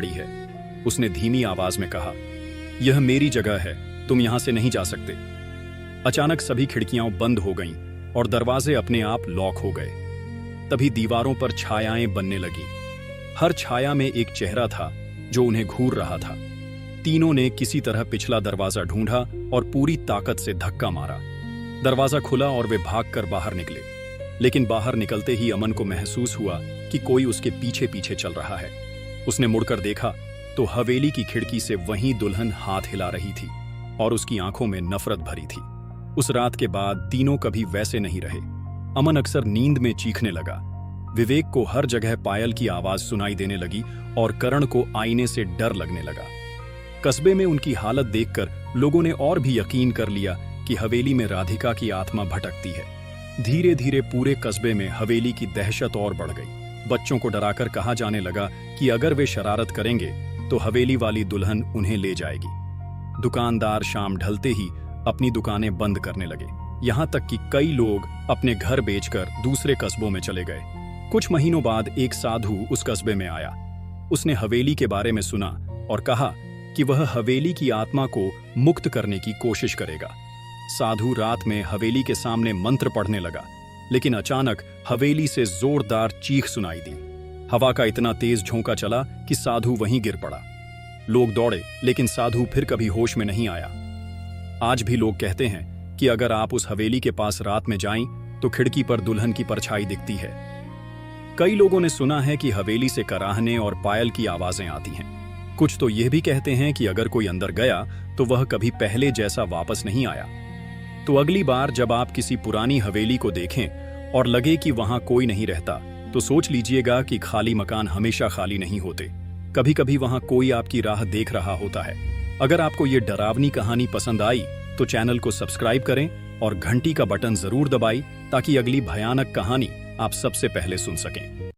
पड़ी है। उसने धीमी आवाज में कहा, यह मेरी जगह है, तुम यहां से नहीं जा सकते। अचानक सभी खिड़कियां बंद हो गईं और दरवाजे अपने आप लॉक हो गए। तभी दीवारों पर छायाएं बनने लगीं। हर छाया में एक चेहरा था जो उन्हें घूर रहा था। तीनों ने किसी तरह पिछला दरवाजा ढूंढा और पूरी ताकत से धक्का मारा। दरवाजा खुला और वे भागकर बाहर निकले। लेकिन बाहर निकलते ही अमन को महसूस हुआ कि कोई उसके पीछे पीछे चल रहा है। उसने मुड़कर देखा तो हवेली की खिड़की से वहीं दुल्हन हाथ हिला रही थी और उसकी आंखों में नफरत भरी थी। उस रात के बाद तीनों कभी वैसे नहीं रहे। अमन अक्सर नींद में चीखने लगा। विवेक को हर जगह पायल की आवाज सुनाई देने लगी और करण को आईने से डर लगने लगा। कस्बे में उनकी हालत देखकर लोगों ने और भी यकीन कर लिया कि हवेली में राधिका की आत्मा भटकती है। धीरे धीरे पूरे कस्बे में हवेली की दहशत और बढ़ गई। बच्चों को डराकर कहा जाने लगा कि अगर वे शरारत करेंगे तो हवेली वाली दुल्हन उन्हें ले जाएगी। दुकानदार शाम ढलते ही अपनी दुकानें बंद करने लगे। यहां तक कि कई लोग अपने घर बेचकर दूसरे कस्बों में चले गए। कुछ महीनों बाद एक साधु उस कस्बे में आया। उसने हवेली के बारे में सुना और कहा कि वह हवेली की आत्मा को मुक्त करने की कोशिश करेगा। साधु रात में हवेली के सामने मंत्र पढ़ने लगा, लेकिन अचानक हवेली से जोरदार चीख सुनाई दी। हवा का इतना तेज झोंका चला कि साधु वहीं गिर पड़ा। लोग दौड़े, लेकिन साधु फिर कभी होश में नहीं आया। आज भी लोग कहते हैं कि अगर आप उस हवेली के पास रात में जाएं तो खिड़की पर दुल्हन की परछाई दिखती है। कई लोगों ने सुना है कि हवेली से कराहने और पायल की आवाजें आती हैं। कुछ तो यह भी कहते हैं कि अगर कोई अंदर गया तो वह कभी पहले जैसा वापस नहीं आया। तो अगली बार जब आप किसी पुरानी हवेली को देखें और लगे कि वहां कोई नहीं रहता, तो सोच लीजिएगा कि खाली मकान हमेशा खाली नहीं होते। कभी कभी वहां कोई आपकी राह देख रहा होता है। अगर आपको ये डरावनी कहानी पसंद आई तो चैनल को सब्सक्राइब करें और घंटी का बटन जरूर दबाएं ताकि अगली भयानक कहानी आप सबसे पहले सुन सकें।